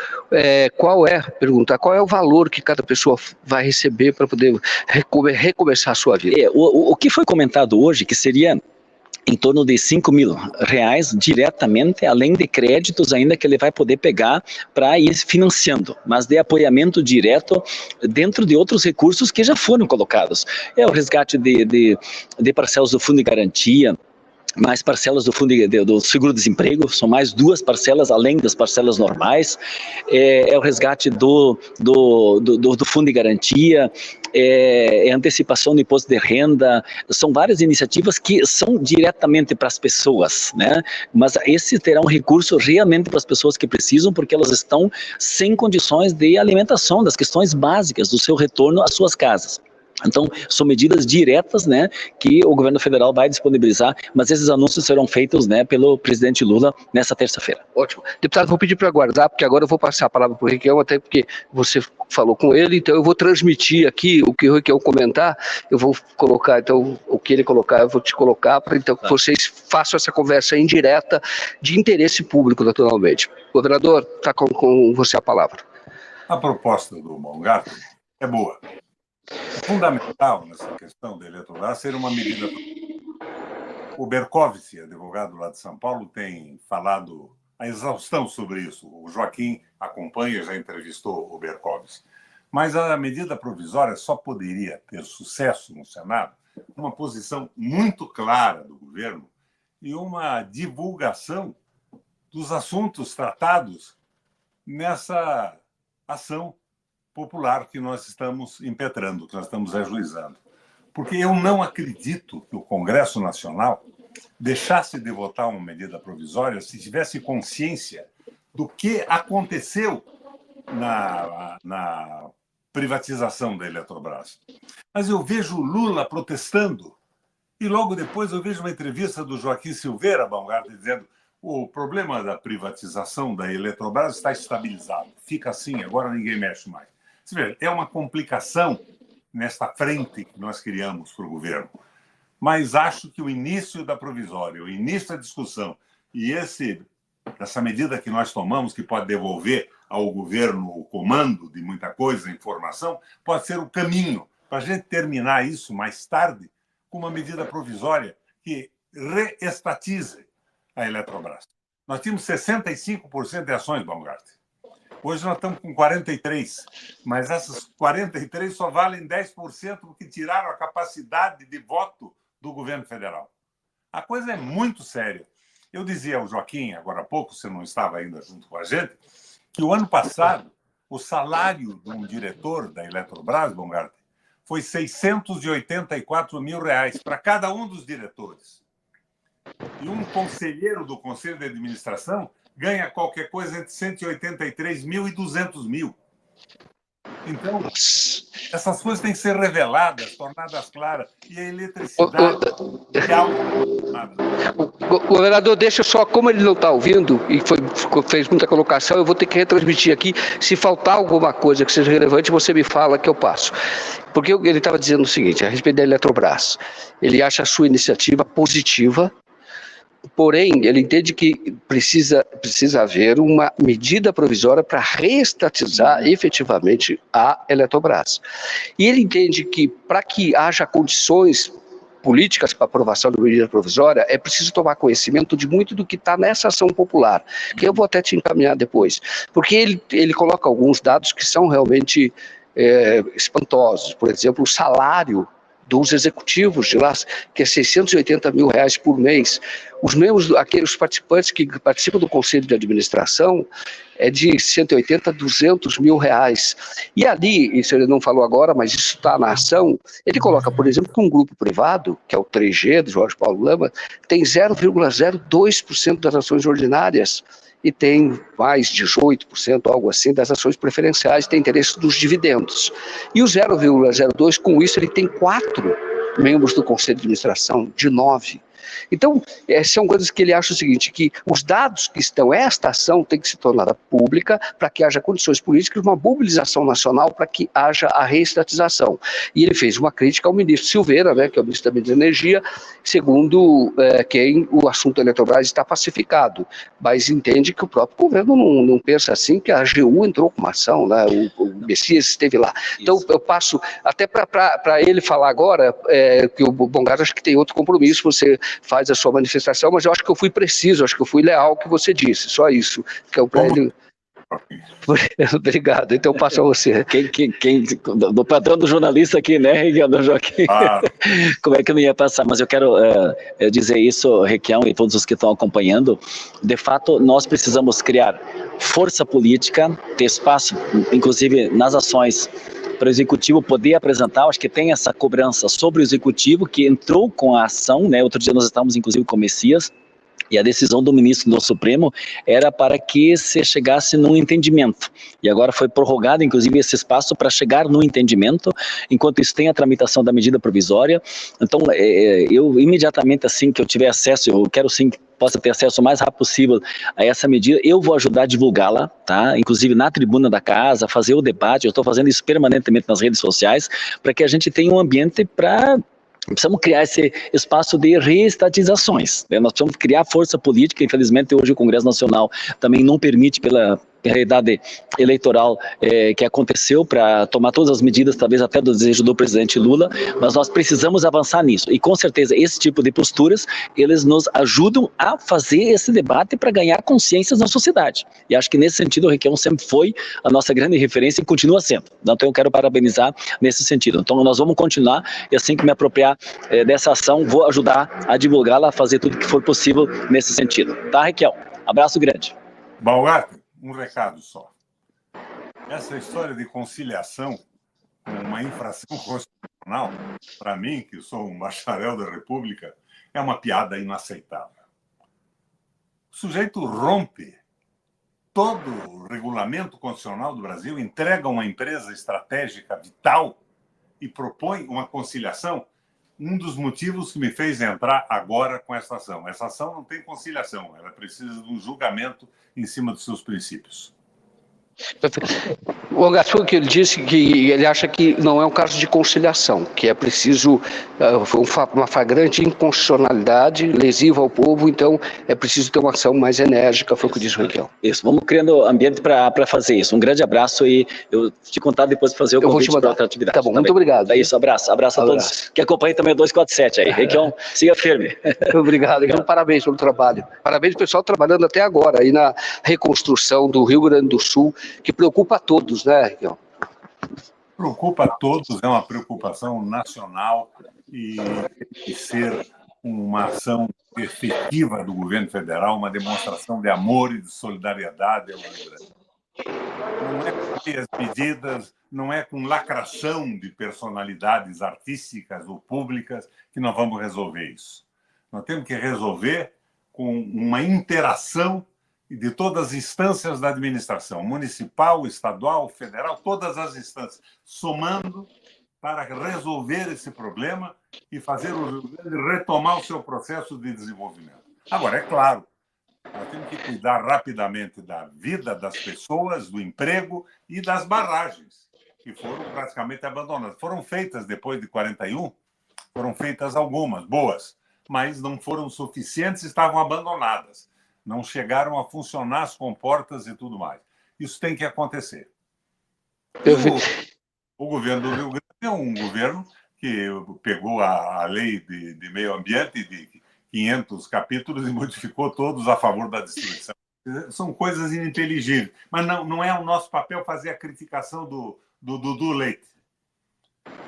qual é o valor que cada pessoa vai receber para poder recomeçar a sua vida. O que foi comentado hoje, que seria em torno de R$5.000 diretamente, além de créditos ainda que ele vai poder pegar para ir financiando, mas de apoiamento direto dentro de outros recursos que já foram colocados. É o resgate de parcelas do Fundo de Garantia, mais parcelas do fundo do seguro-desemprego, são mais 2 parcelas além das parcelas normais, é o resgate do fundo de garantia, é antecipação do imposto de renda, são várias iniciativas que são diretamente para as pessoas, né? Mas esse terá um recurso realmente para as pessoas que precisam, porque elas estão sem condições de alimentação, das questões básicas do seu retorno às suas casas. Então, são medidas diretas, né, que o governo federal vai disponibilizar, mas esses anúncios serão feitos, né, pelo presidente Lula nessa terça-feira. Ótimo. Deputado, vou pedir para aguardar, porque agora eu vou passar a palavra para o Requião, até porque você falou com ele, então eu vou transmitir aqui o que o Requião comentar, eu vou colocar, então, o que ele colocar, eu vou te colocar, para então que vocês façam essa conversa indireta de interesse público, naturalmente. Governador, está com você a palavra. A proposta do Mongato é boa. É fundamental nessa questão da Eletrobras ser uma medida. O Berkovitz, advogado lá de São Paulo, tem falado a exaustão sobre isso. O Joaquim acompanha, já entrevistou o Berkovitz. Mas a medida provisória só poderia ter sucesso no Senado uma posição muito clara do governo e uma divulgação dos assuntos tratados nessa ação popular que nós estamos impetrando, que nós estamos ajuizando. Porque eu não acredito que o Congresso Nacional deixasse de votar uma medida provisória se tivesse consciência do que aconteceu na privatização da Eletrobras. Mas eu vejo Lula protestando E logo depois eu vejo uma entrevista do Joaquim Silveira, Baumgartner, dizendo: o problema da privatização da Eletrobras está estabilizado. Fica assim, agora ninguém mexe mais. Você vê, é uma complicação nesta frente que nós criamos para o governo. Mas acho que o início da provisória, o início da discussão e essa medida que nós tomamos, que pode devolver ao governo o comando de muita coisa, informação, pode ser o caminho para a gente terminar isso mais tarde com uma medida provisória que reestatize a Eletrobras. Nós tínhamos 65% de ações, Baumgartner. Hoje nós estamos com 43%, mas essas 43% só valem 10% porque tiraram a capacidade de voto do governo federal. A coisa é muito séria. Eu dizia ao Joaquim, agora há pouco, você não estava ainda junto com a gente, que o ano passado o salário de um diretor da Eletrobras, Baumgartner, foi R$ 684 mil para cada um dos diretores. E um conselheiro do Conselho de Administração ganha qualquer coisa entre 183 mil e 200 mil. Então, essas coisas têm que ser reveladas, tornadas claras. E a eletricidade é algo. Governador, deixa só, como ele não está ouvindo e fez muita colocação, eu vou ter que retransmitir aqui. Se faltar alguma coisa que seja relevante, você me fala que eu passo. Porque ele estava dizendo o seguinte, a respeito da Eletrobras. Ele acha a sua iniciativa positiva, porém, ele entende que precisa haver uma medida provisória para reestatizar efetivamente a Eletrobras. E ele entende que, para que haja condições políticas para aprovação da medida provisória, é preciso tomar conhecimento de muito do que está nessa ação popular, que eu vou até te encaminhar depois. Porque ele coloca alguns dados que são realmente espantosos. Por exemplo, o salário dos executivos de lá, que é 680 mil reais por mês. Os membros, aqueles participantes que participam do Conselho de Administração, é de 180 a 200 mil reais. E ali, isso ele não falou agora, mas isso está na ação, ele coloca, por exemplo, que um grupo privado, que é o 3G, do Jorge Paulo Lama, tem 0,02% das ações ordinárias e tem mais 18%, algo assim, das ações preferenciais, tem interesse dos dividendos. E o 0,02, com isso, ele tem 4 membros do Conselho de Administração, de 9. Então, são coisas que ele acha o seguinte, que os dados que estão, esta ação tem que se tornar pública para que haja condições políticas, uma mobilização nacional para que haja a reestatização. E ele fez uma crítica ao ministro Silveira, né, que é o ministro da Energia, segundo quem o assunto da Eletrobras está pacificado, mas entende que o próprio governo não pensa assim, que a AGU entrou com uma ação, né, o Messias esteve lá. Então, eu passo até para ele falar agora, que o Baumgartner acho que tem outro compromisso, você faz a sua manifestação, mas eu acho que eu fui preciso, acho que eu fui leal ao que você disse, só isso. Que é para ele... Obrigado, então passo a você. Do patrão do jornalista aqui, né, Requião, Joaquim? Como é que eu não ia passar? Mas eu quero dizer isso, Requião, e todos os que estão acompanhando. De fato, nós precisamos criar força política, ter espaço, inclusive nas ações, para o Executivo poder apresentar. Acho que tem essa cobrança sobre o Executivo, que entrou com a ação, né? Outro dia nós estávamos, inclusive, com o Messias, e a decisão do ministro do Supremo era para que se chegasse num entendimento. E agora foi prorrogado, inclusive, esse espaço para chegar no entendimento, enquanto isso tem a tramitação da medida provisória. Então, eu imediatamente, assim que eu tiver acesso, eu quero sim que possa ter acesso o mais rápido possível a essa medida, eu vou ajudar a divulgá-la, tá? Inclusive na tribuna da casa, fazer o debate, eu estou fazendo isso permanentemente nas redes sociais, para que a gente tenha um ambiente para... Precisamos criar esse espaço de reestatizações, né? Nós precisamos criar força política. Infelizmente hoje o Congresso Nacional também não permite, pela realidade eleitoral que aconteceu, para tomar todas as medidas, talvez até do desejo do presidente Lula, mas nós precisamos avançar nisso, e com certeza esse tipo de posturas, eles nos ajudam a fazer esse debate para ganhar consciências na sociedade, e acho que nesse sentido o Requião sempre foi a nossa grande referência e continua sendo. Então eu quero parabenizar nesse sentido. Então nós vamos continuar, e assim que me apropriar dessa ação, vou ajudar a divulgá-la, a fazer tudo que for possível nesse sentido. Tá, Requião? Abraço grande. Baumgartner, um recado só. Essa história de conciliação com uma infração constitucional, para mim, que sou um bacharel da República, é uma piada inaceitável. O sujeito rompe todo o regulamento constitucional do Brasil, entrega uma empresa estratégica vital e propõe uma conciliação. um dos motivos que me fez entrar agora com essa ação. Essa ação não tem conciliação, ela precisa de um julgamento em cima dos seus princípios. O Angaçu, que ele disse que ele acha que não é um caso de conciliação, que é preciso uma flagrante inconstitucionalidade lesiva ao povo, então é preciso ter uma ação mais enérgica, foi o que disse o Requião. Isso, vamos criando ambiente para fazer isso. Um grande abraço e eu te contar depois de fazer o convite para outra atividade. Tá bom, muito obrigado. É isso, abraço a todos que acompanham também o 247 aí. Requião, siga firme. Obrigado, então, parabéns pelo trabalho. Parabéns, pessoal, trabalhando até agora aí na reconstrução do Rio Grande do Sul, que preocupa a todos, né, Requião? Preocupa a todos, é uma preocupação nacional e tem que ser uma ação efetiva do governo federal, uma demonstração de amor e de solidariedade ao Rio Grande. Não é com as medidas, não é com lacração de personalidades artísticas ou públicas que nós vamos resolver isso. Nós temos que resolver com uma interação de todas as instâncias da administração, municipal, estadual, federal, todas as instâncias, somando para resolver esse problema e fazer o Rio Grande retomar o seu processo de desenvolvimento. Agora, é claro, nós temos que cuidar rapidamente da vida das pessoas, do emprego e das barragens, que foram praticamente abandonadas. Foram feitas depois de 41, foram feitas algumas, boas, mas não foram suficientes, estavam abandonadas. Não chegaram a funcionar as comportas e tudo mais. Isso tem que acontecer. O governo do Rio Grande é um governo que pegou a lei de meio ambiente de 500 capítulos e modificou todos a favor da destruição. São coisas ininteligíveis. Mas não é o nosso papel fazer a criticação do Leite.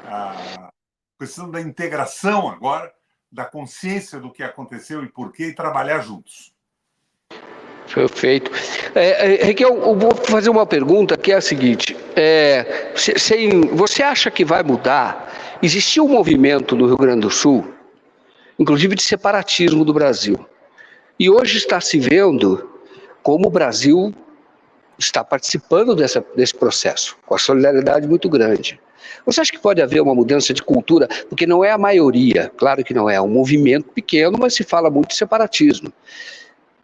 A questão da integração agora, da consciência do que aconteceu e por quê, e trabalhar juntos. Perfeito. Requião, eu vou fazer uma pergunta que é a seguinte: você acha que vai mudar? Existiu um movimento no Rio Grande do Sul, inclusive de separatismo do Brasil, e hoje está se vendo como o Brasil está participando desse processo, com a solidariedade muito grande. Você acha que pode haver uma mudança de cultura? Porque não é a maioria, claro que não é, é um movimento pequeno, mas se fala muito de separatismo.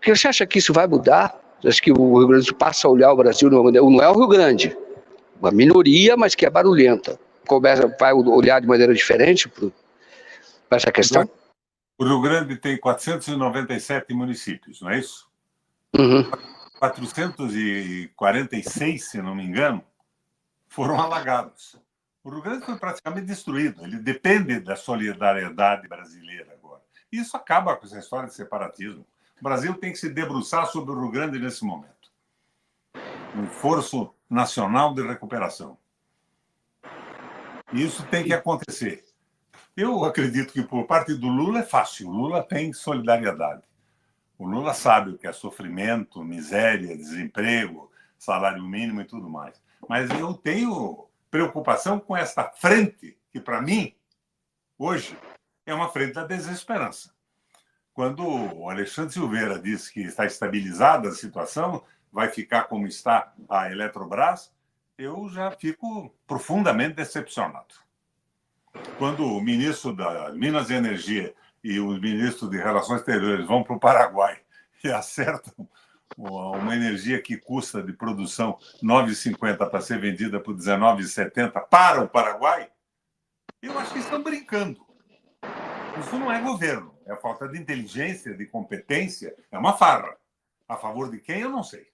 Você acha que isso vai mudar? Você acha que o Rio Grande do Sul passa a olhar o Brasil, não é o Rio Grande, uma minoria, mas que é barulhenta, vai olhar de maneira diferente para essa questão? O Rio Grande tem 497 municípios, não é isso? Uhum. 446, se não me engano, foram alagados. O Rio Grande foi praticamente destruído. Ele depende da solidariedade brasileira agora. Isso acaba com essa história de separatismo. O Brasil tem que se debruçar sobre o Rio Grande nesse momento. Um esforço nacional de recuperação. E isso tem que acontecer. Eu acredito que por parte do Lula é fácil. O Lula tem solidariedade. O Lula sabe o que é sofrimento, miséria, desemprego, salário mínimo e tudo mais. Mas eu tenho preocupação com esta frente, que para mim, hoje, é uma frente da desesperança. Quando o Alexandre Silveira diz que está estabilizada a situação, vai ficar como está a Eletrobras, eu já fico profundamente decepcionado. Quando o ministro da Minas e Energia e o ministro de Relações Exteriores vão para o Paraguai e acertam uma energia que custa de produção R$ 9,50 para ser vendida por R$ 19,70 para o Paraguai, eu acho que estão brincando. Isso não é governo, é falta de inteligência, de competência, é uma farra. A favor de quem, eu não sei.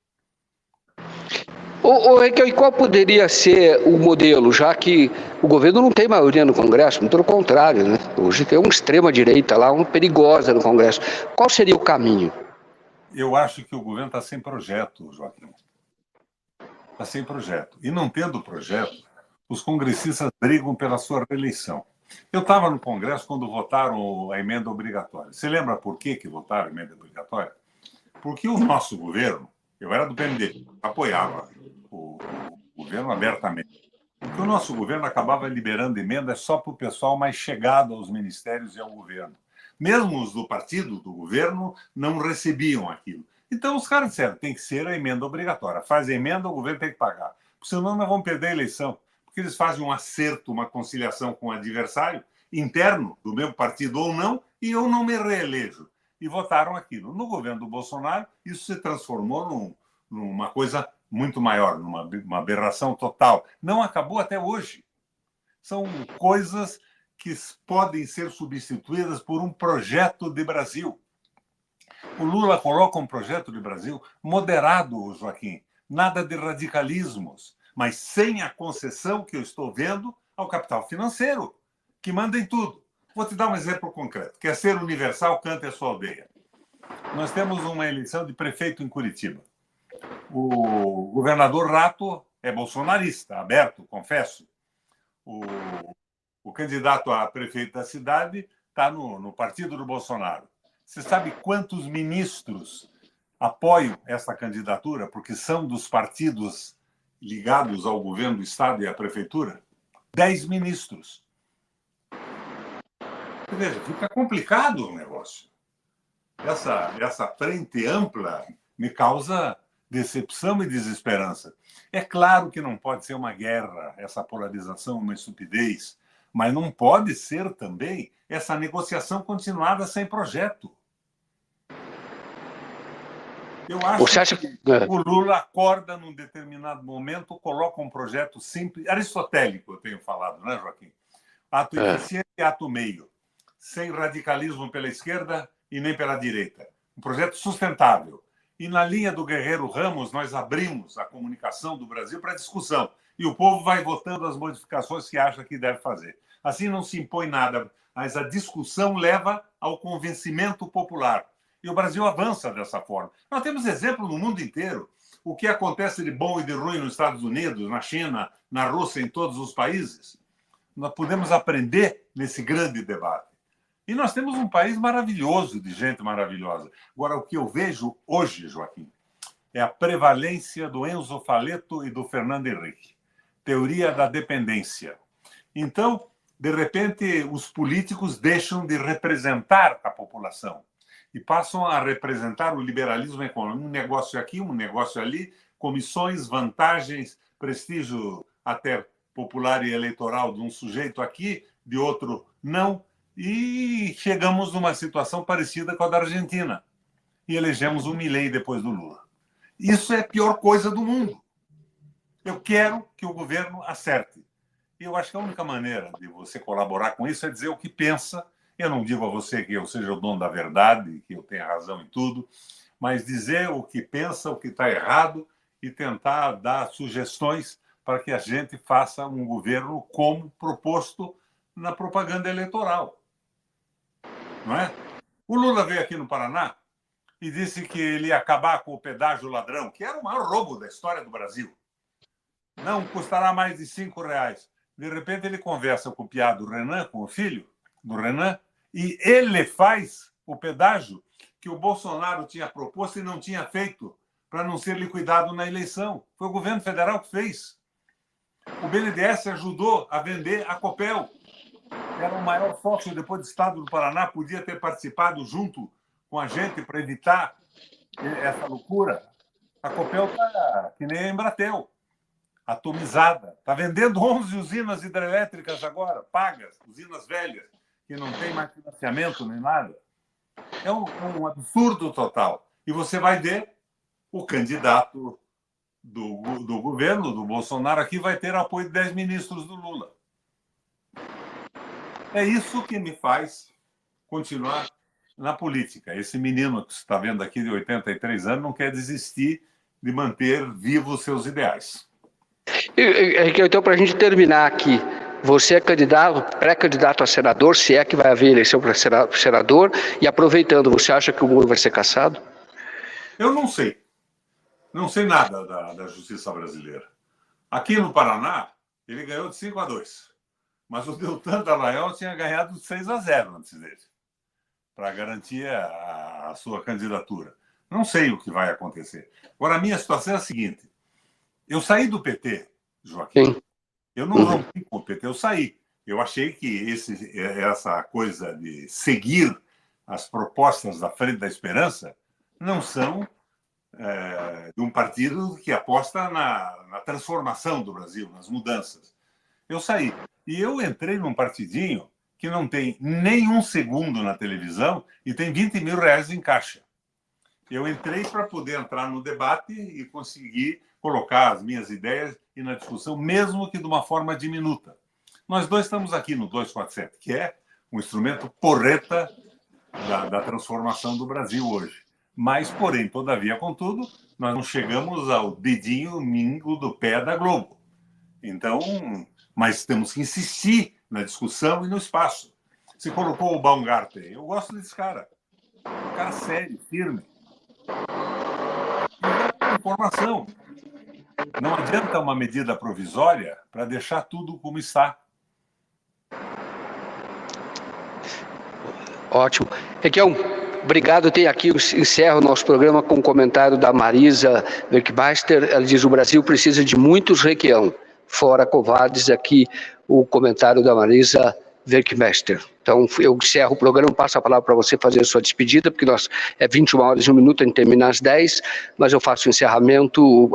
Requião, e qual poderia ser o modelo, já que o governo não tem maioria no Congresso, muito pelo contrário, né? Hoje tem uma extrema-direita lá, uma perigosa no Congresso. Qual seria o caminho? Eu acho que o governo está sem projeto, Joaquim. Está sem projeto. E não tendo projeto, os congressistas brigam pela sua reeleição. Eu estava no Congresso quando votaram a emenda obrigatória. Você lembra por que votaram a emenda obrigatória? Porque o nosso governo, eu era do PMDB, apoiava o governo abertamente. Porque o nosso governo acabava liberando emendas só para o pessoal mais chegado aos ministérios e ao governo. Mesmo os do partido, do governo, não recebiam aquilo. Então os caras disseram, tem que ser a emenda obrigatória. Faz a emenda, o governo tem que pagar. Porque senão nós vamos perder a eleição. Porque eles fazem um acerto, uma conciliação com o adversário interno do meu partido ou não, e eu não me reelejo. E votaram aquilo. No governo do Bolsonaro, isso se transformou numa coisa muito maior, numa aberração total. Não acabou até hoje. São coisas que podem ser substituídas por um projeto de Brasil. O Lula coloca um projeto de Brasil moderado, Joaquim, nada de radicalismos, mas sem a concessão que eu estou vendo ao capital financeiro, que manda em tudo. Vou te dar um exemplo concreto. Quer ser universal, cante a sua aldeia. Nós temos uma eleição de prefeito em Curitiba. O governador Rato é bolsonarista, aberto, confesso. O candidato a prefeito da cidade está no partido do Bolsonaro. Você sabe quantos ministros apoiam essa candidatura, porque são dos partidos ligados ao governo do Estado e à prefeitura? 10 ministros. Veja, fica complicado o negócio. Essa frente ampla me causa decepção e desesperança. É claro que não pode ser uma guerra, essa polarização, uma estupidez, mas não pode ser também essa negociação continuada sem projeto. Eu acho que o Lula acorda num determinado momento, coloca um projeto simples, aristotélico, eu tenho falado, né, Joaquim? Ato eficiente e ato meio, sem radicalismo pela esquerda e nem pela direita. Um projeto sustentável. E na linha do Guerreiro Ramos, nós abrimos a comunicação do Brasil para discussão. E o povo vai votando as modificações que acha que deve fazer. Assim não se impõe nada, mas a discussão leva ao convencimento popular. E o Brasil avança dessa forma. Nós temos exemplo no mundo inteiro. O que acontece de bom e de ruim nos Estados Unidos, na China, na Rússia, em todos os países. Nós podemos aprender nesse grande debate. E nós temos um país maravilhoso, de gente maravilhosa. Agora, o que eu vejo hoje, Joaquim, é a prevalência do Enzo Faleto e do Fernando Henrique. Teoria da dependência. Então, de repente, os políticos deixam de representar a população e passam a representar o liberalismo econômico. Um negócio aqui, um negócio ali, comissões, vantagens, prestígio até popular e eleitoral de um sujeito aqui, de outro não. E chegamos numa situação parecida com a da Argentina. E elegemos o Milei depois do Lula. Isso é a pior coisa do mundo. Eu quero que o governo acerte. E eu acho que a única maneira de você colaborar com isso é dizer o que pensa. Eu não digo a você que eu seja o dono da verdade, que eu tenha razão em tudo, mas dizer o que pensa, o que está errado e tentar dar sugestões para que a gente faça um governo como proposto na propaganda eleitoral. Não é? O Lula veio aqui no Paraná e disse que ele ia acabar com o pedágio ladrão, que era o maior roubo da história do Brasil. Não custará mais de R$5. De repente ele conversa com o piado Renan, com o filho do Renan, e ele faz o pedágio que o Bolsonaro tinha proposto e não tinha feito para não ser liquidado na eleição. Foi o governo federal que fez. O BNDES ajudou a vender a Copel. Era o maior sócio depois do Estado do Paraná, podia ter participado junto com a gente para evitar essa loucura. A Copel está que nem a Embratel, atomizada. Está vendendo 11 usinas hidrelétricas agora, pagas, usinas velhas, que não tem mais financiamento nem nada. É um absurdo total. E você vai ver o candidato do governo, do Bolsonaro, aqui vai ter apoio de 10 ministros do Lula. É isso que me faz continuar na política. Esse menino que você está vendo aqui, de 83 anos, não quer desistir de manter vivos os seus ideais. Então, para a gente terminar aqui, você é candidato, pré-candidato a senador, se é que vai haver eleição para senador, e aproveitando, você acha que o Moro vai ser cassado? Eu não sei. Não sei nada da justiça brasileira. Aqui no Paraná, ele ganhou de 5-2. Mas o Deltan Dallagnol tinha ganhado de 6-0 antes dele, para garantir a sua candidatura. Não sei o que vai acontecer. Agora, a minha situação é a seguinte. Eu saí do PT, Joaquim. Sim. Eu não rompi com o PT, eu saí. Eu achei que essa coisa de seguir as propostas da Frente da Esperança não são de um partido que aposta na transformação do Brasil, nas mudanças. Eu saí. E eu entrei num partidinho que não tem nenhum segundo na televisão e tem 20 mil reais em caixa. Eu entrei para poder entrar no debate e conseguir colocar as minhas ideias e na discussão, mesmo que de uma forma diminuta. Nós dois estamos aqui no 247, que é um instrumento porreta da transformação do Brasil hoje. Mas, porém, todavia, contudo, nós não chegamos ao dedinho mingo do pé da Globo. Então, mas temos que insistir na discussão e no espaço. Você colocou o Baumgarten. Eu gosto desse cara. Um cara sério, firme. Informação. Não adianta uma medida provisória para deixar tudo como está. Ótimo. Requião, obrigado. Tem aqui, encerro o nosso programa com um comentário da Marisa Werkmeister. Ela diz: o Brasil precisa de muitos Requião, fora covardes. Aqui o comentário da Marisa Werkmeister. Então, eu encerro o programa, passo a palavra para você fazer a sua despedida, porque nós é 21 horas e 1 minuto, a gente termina às 10, mas eu faço o encerramento,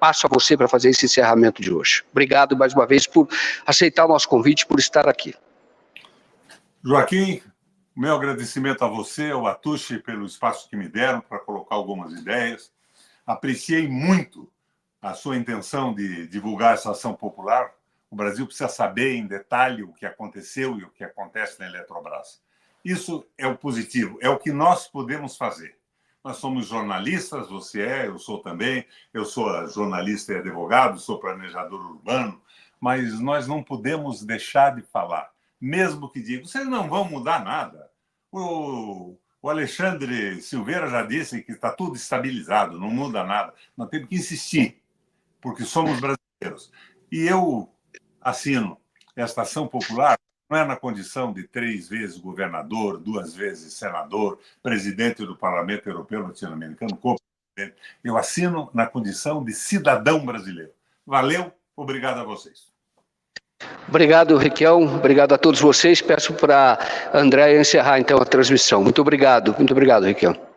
passo a você para fazer esse encerramento de hoje. Obrigado mais uma vez por aceitar o nosso convite, por estar aqui. Joaquim, meu agradecimento a você, ao Atushi, pelo espaço que me deram para colocar algumas ideias. Apreciei muito a sua intenção de divulgar essa ação popular. O Brasil precisa saber em detalhe o que aconteceu e o que acontece na Eletrobras. Isso é o positivo, é o que nós podemos fazer. Nós somos jornalistas, você é, eu sou também, eu sou jornalista e advogado, sou planejador urbano, mas nós não podemos deixar de falar, mesmo que digam, vocês não vão mudar nada. O Alexandre Silveira já disse que está tudo estabilizado, não muda nada. Nós temos que insistir, porque somos brasileiros. E eu assino esta ação popular, não é na condição de 3 vezes governador, 2 vezes senador, presidente do Parlamento Europeu Latino-Americano, co-presidente. Eu assino na condição de cidadão brasileiro. Valeu, obrigado a vocês. Obrigado, Requião, obrigado a todos vocês. Peço para a Andréia encerrar, então, a transmissão. Muito obrigado, Requião.